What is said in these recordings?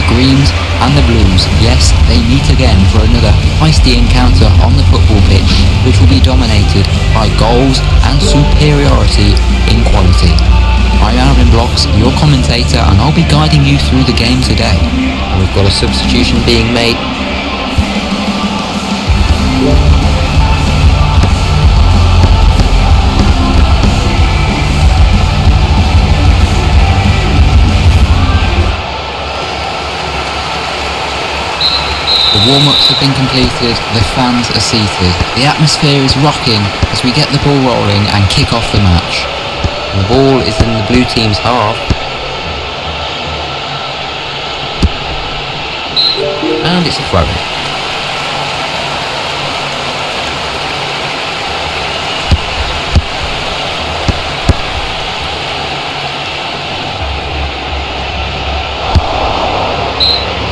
the Greens and the Blues. Yes, they meet again for another feisty encounter on the football pitch, which will be dominated by goals and superiority in quality. I'm Alvin Blocks, your commentator, and I'll be guiding you through the game today. And we've got a substitution being made. The warm-ups have been completed, the fans are seated. The atmosphere is rocking as we get the ball rolling and kick off the match. And the ball is in the blue team's half. And it's a throw.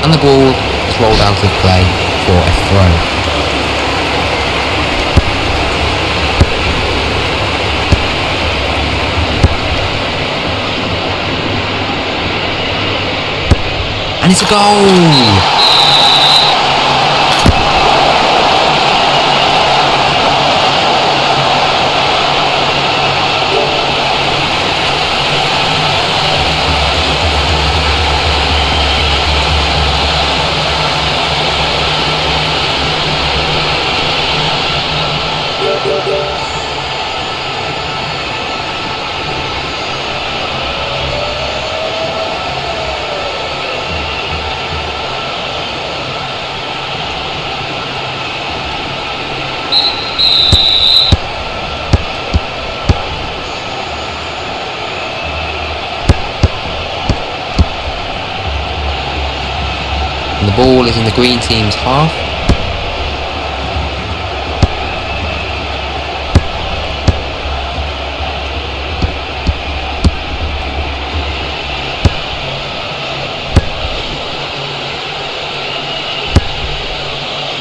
And the ball rolled out of play for a throw. And it's a goal! And the ball is in the green team's half.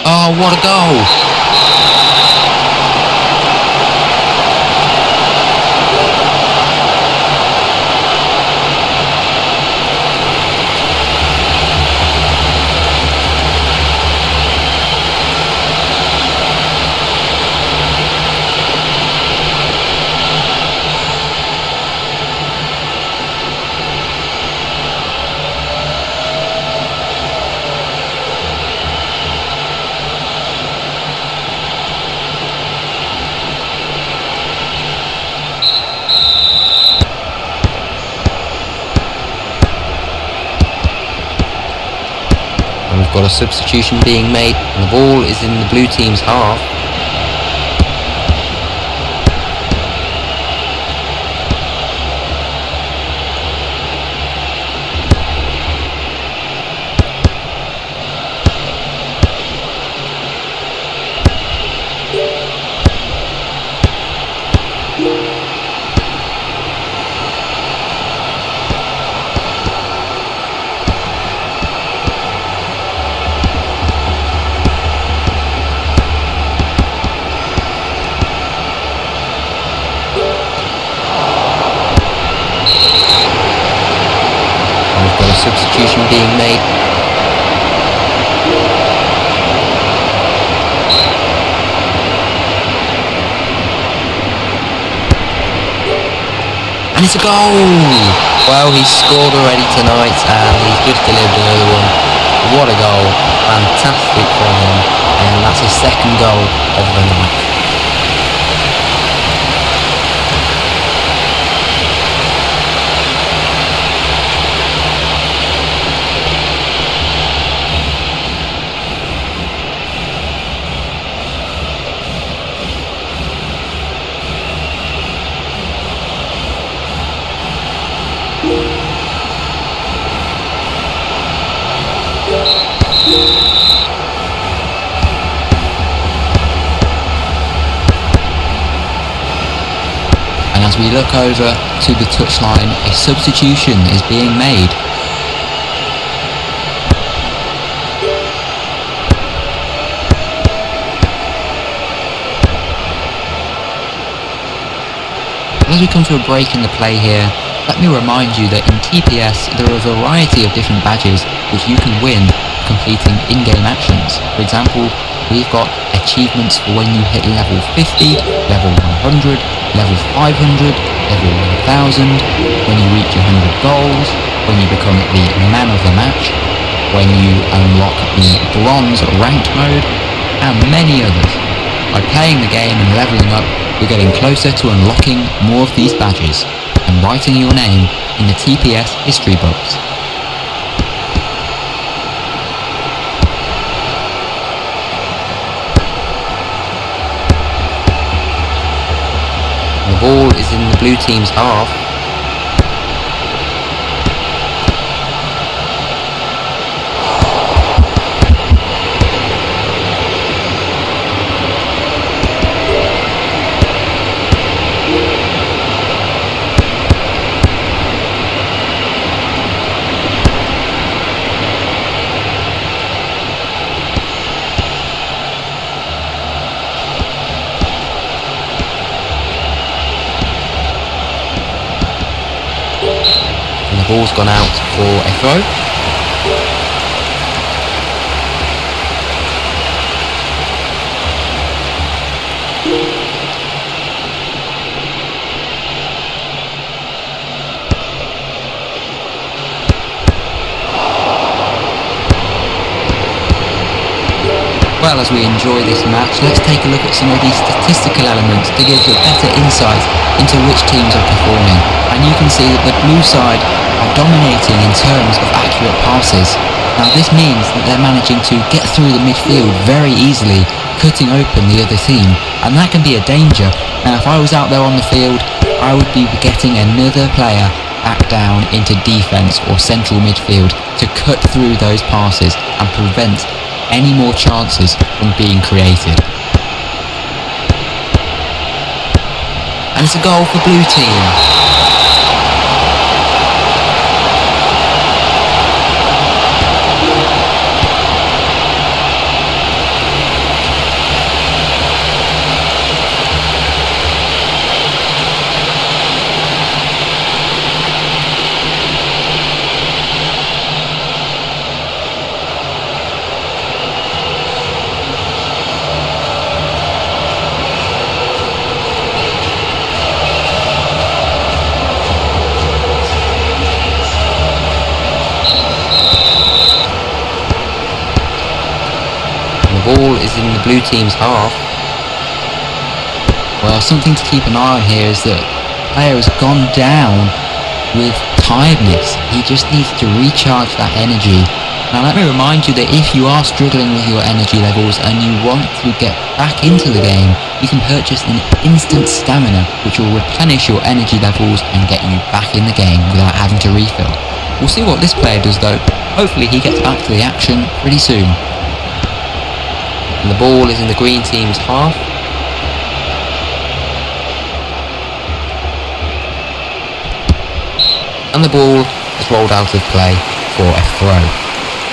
Oh, what a goal! And we've got a substitution being made, and the ball is in the blue team's half. Substitution being made. And it's a goal! Well, he's scored already tonight and he's just delivered another one. What a goal. Fantastic from him. And that's his second goal of the night. And as we look over to the touchline, a substitution is being made. As we come to a break in the play here, Let me remind you that in TPS there are a variety of different badges which you can win completing in-game actions. For example, we've got achievements for when you hit level 50, level 100, level 500, level 1000, when you reach 100 goals, when you become the man of the match, when you unlock the bronze ranked mode, and many others. By playing the game and leveling up, you're getting closer to unlocking more of these badges and writing your name in the TPS history books. The ball is in the blue team's half. And the ball's gone out for a throw. Well, as we enjoy this match, let's take a look at some of these statistical elements to give a better insight into which teams are performing. And you can see that the blue side are dominating in terms of accurate passes. Now this means that they're managing to get through the midfield very easily, cutting open the other team, and that can be a danger. Now if I was out there on the field, I would be getting another player back down into defence or central midfield to cut through those passes and prevent any more chances from being created. And it's a goal for blue team. The ball is in the blue team's half. Well, something to keep an eye on here is that the player has gone down with tiredness. He just needs to recharge that energy. Now let me remind you that if you are struggling with your energy levels and you want to get back into the game, you can purchase an instant stamina which will replenish your energy levels and get you back in the game without having to refill. We'll see what this player does though. Hopefully he gets back to the action pretty soon. And the ball is in the green team's half. And the ball is rolled out of play for a throw.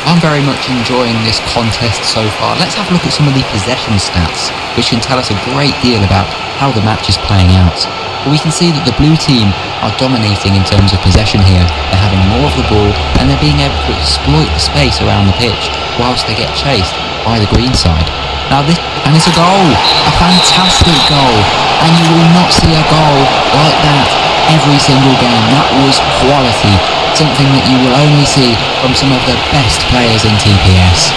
I'm very much enjoying this contest so far. Let's have a look at some of the possession stats, which can tell us a great deal about how the match is playing out. But we can see that the blue team are dominating in terms of possession here. They're having more of the ball and they're being able to exploit the space around the pitch whilst they get chased by the green side. Now this, and it's a goal, a fantastic goal, and you will not see a goal like that every single game. That was quality, something that you will only see from some of the best players in TPS.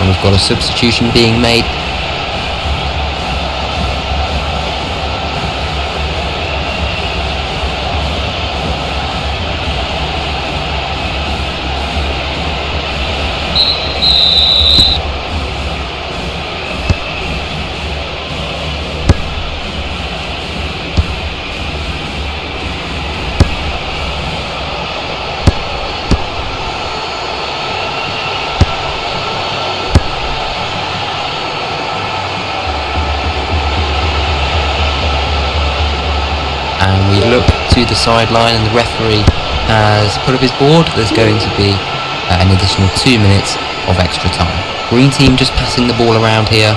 And we've got a substitution being made. And we look to the sideline and the referee has put up his board. There's going to be an additional 2 minutes of extra time. Green team just passing the ball around here.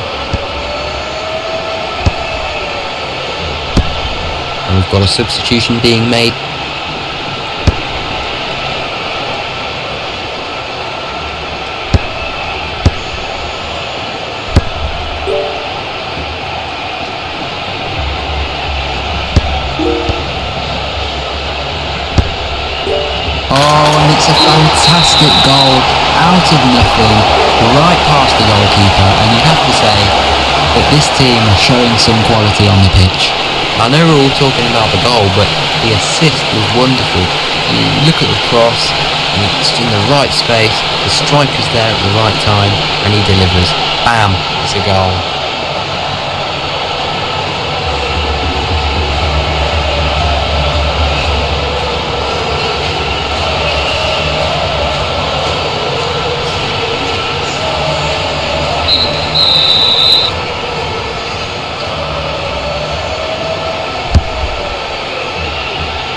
And we've got a substitution being made. Oh, and it's a fantastic goal out of nothing, right past the goalkeeper, and you have to say that this team are showing some quality on the pitch. I know we're all talking about the goal, but the assist was wonderful. You look at the cross, and it's in the right space, the striker's there at the right time, and he delivers. Bam, it's a goal.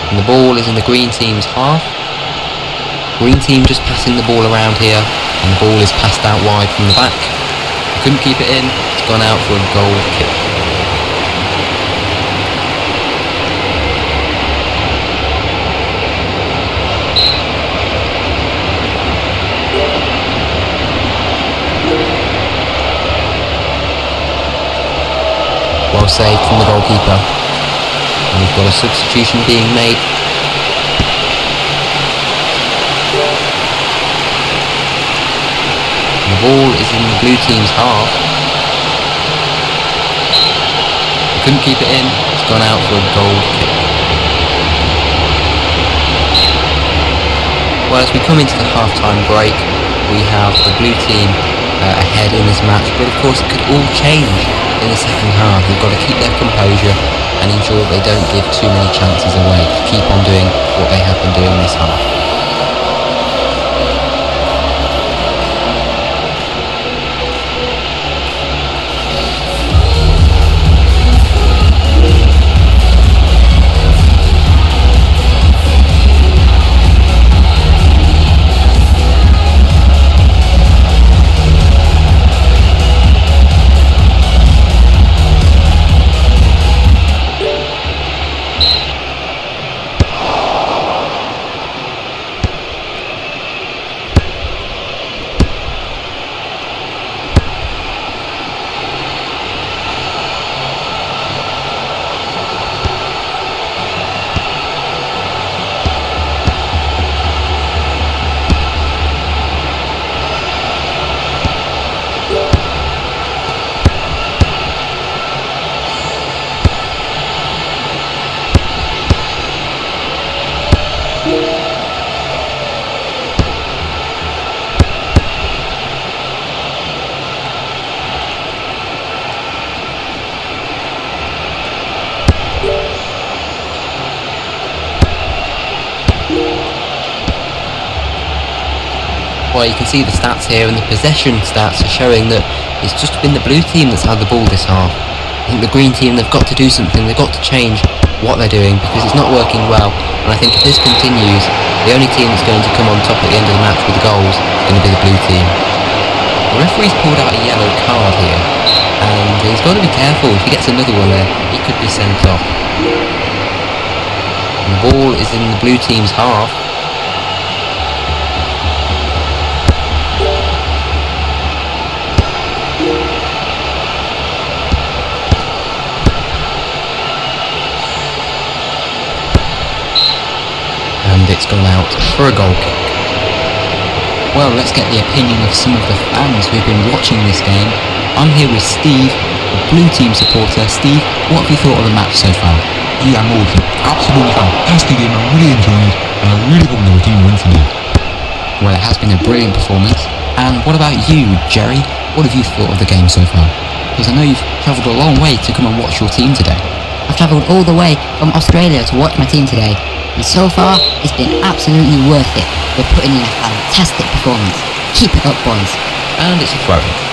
And the ball is in the green team's half. Green team just passing the ball around here, and the ball is passed out wide from the back. They couldn't keep it in, it's gone out for a goal kick. Well saved from the goalkeeper. And we've got a substitution being made. And the ball is in the blue team's half. They couldn't keep it in, it's gone out for a goal kick. Well, as we come into the half-time break, we have the blue team ahead in this match, but of course it could all change in the second half. They've got to keep their composure and ensure they don't give too many chances away. Keep on doing what they have been doing this half. Well, you can see the stats here, and the possession stats are showing that it's just been the blue team that's had the ball this half. I think the green team, they've got to do something, they've got to change what they're doing, because it's not working well, and I think if this continues, the only team that's going to come on top at the end of the match with the goals is going to be the blue team. The referee's pulled out a yellow card here, and he's got to be careful. If he gets another one there, he could be sent off. And the ball is in the blue team's half. And it's gone out for a goal kick. Well, let's get the opinion of some of the fans who've been watching this game. I'm here with Steve, a blue team supporter. Steve, what have you thought of the match so far? Yeah, I'm all absolutely fantastic game. I really enjoyed it, and I really hope the team wins tonight. Well, it has been a brilliant performance. And what about you, Jerry? What have you thought of the game so far? Because I know you've travelled a long way to come and watch your team today. I've travelled all the way from Australia to watch my team today, and so far it's been absolutely worth it. We're putting in a fantastic performance. Keep it up, boys. And it's a throw-in.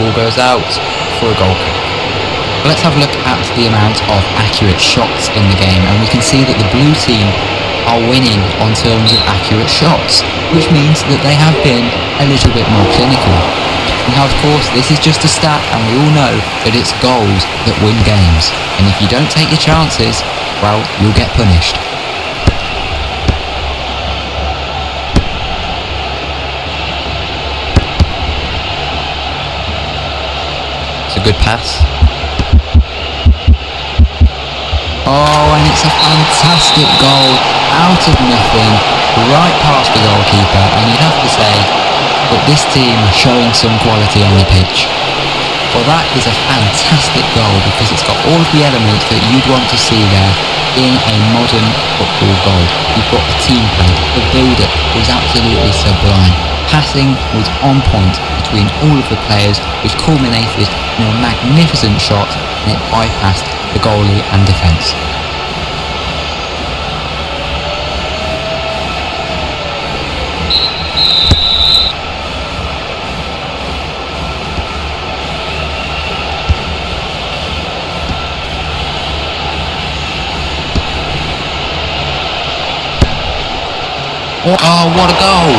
ball goes out for a goal kick. Let's have a look at the amount of accurate shots in the game, and we can see that the blue team are winning on terms of accurate shots, which means that they have been a little bit more clinical. Now of course this is just a stat, and we all know that it's goals that win games, and if you don't take your chances, well, you'll get punished. It's a good pass. Oh, and it's a fantastic goal out of nothing, right past the goalkeeper, and you'd have to say that this team are showing some quality on the pitch. Well, that is a fantastic goal because it's got all of the elements that you'd want to see there in a modern football goal. You've got the team play, the build-up was absolutely sublime. Passing was on point between all of the players, which culminated in a magnificent shot, and it bypassed the goalie and defence. Oh, what a goal!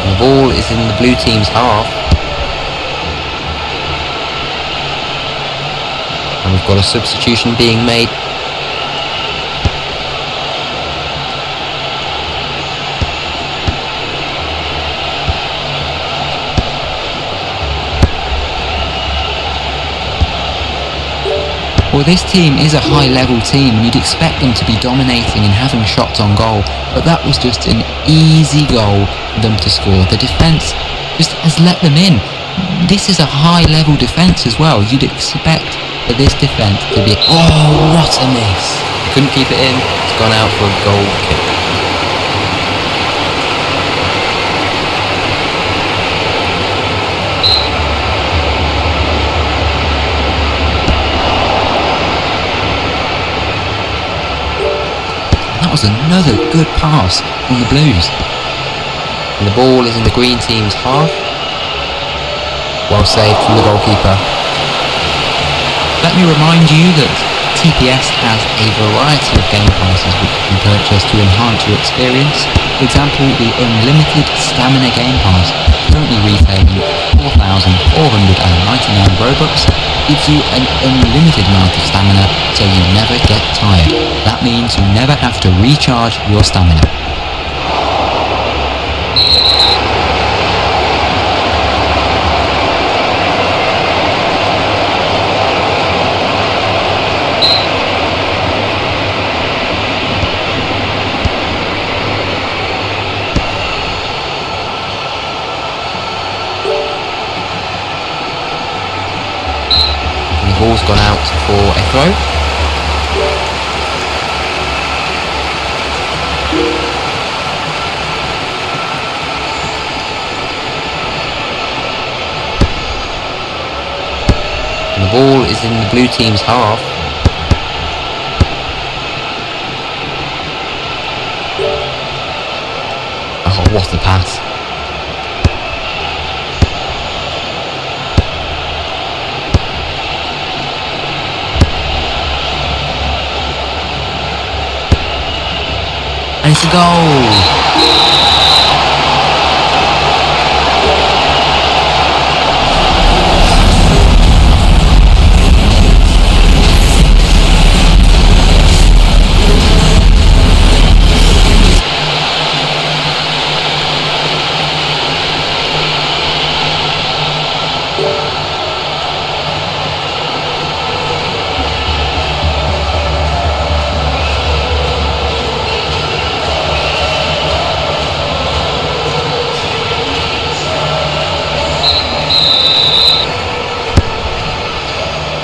The ball is in the blue team's half. And we've got a substitution being made. Well, this team is a high-level team, and you'd expect them to be dominating and having shots on goal, but that was just an easy goal for them to score. The defence just has let them in. This is a high-level defence as well. You'd expect for this defence to be... Oh, what a miss! Couldn't keep it in. It's gone out for a goal kick. That was another good pass from the Blues. And the ball is in the green team's half. Well saved from the goalkeeper. Let me remind you that TPS has a variety of game passes which you can purchase to enhance your experience. For example, the Unlimited Stamina Game Pass, currently retailing 4,499 Robux, gives you an unlimited amount of stamina so you never get tired. That means you never have to recharge your stamina. The ball's gone out for a throw. And the ball is in the blue team's half. Oh, what a pass. And it's a goal!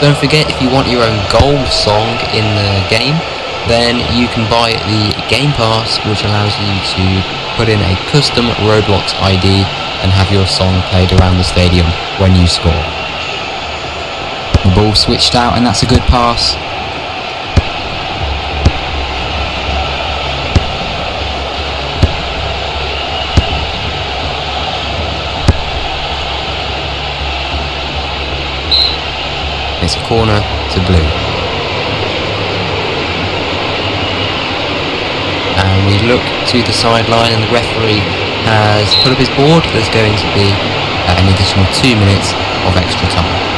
Don't forget, if you want your own goal song in the game, then you can buy the Game Pass, which allows you to put in a custom Roblox ID and have your song played around the stadium when you score. The ball switched out, and that's a good pass. It's a corner to Blue. And we look to the sideline, and the referee has put up his board. There's going to be an additional 2 minutes of extra time.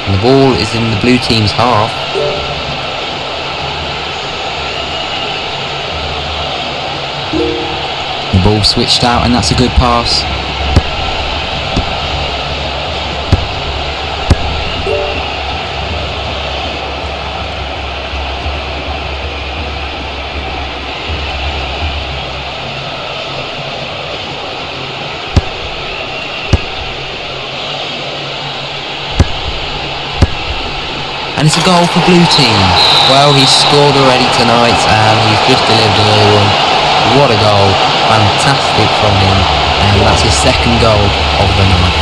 And the ball is in the blue team's half. The ball switched out, and that's a good pass. And it's a goal for Blue Team. Well, he's scored already tonight, and he's just delivered another one. What a goal. Fantastic from him. And that's his second goal of the night.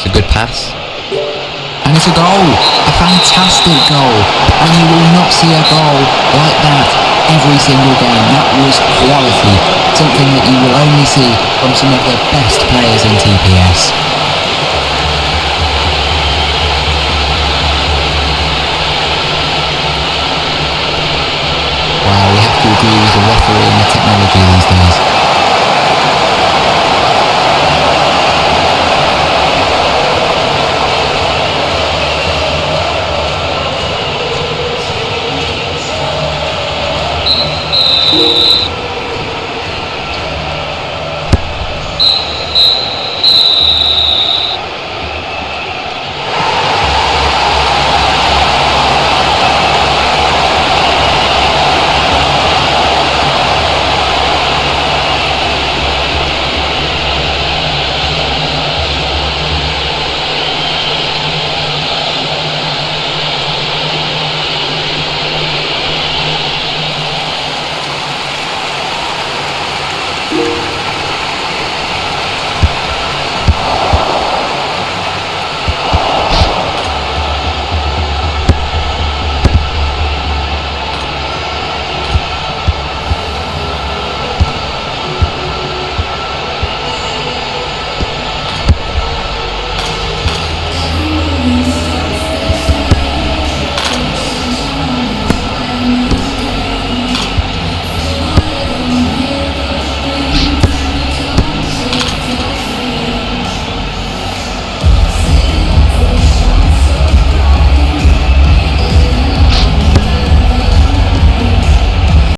It's a good pass. And it's a goal! A fantastic goal! And you will not see a goal like that every single game. That was quality. Something that you will only see from some of the best players in TPS.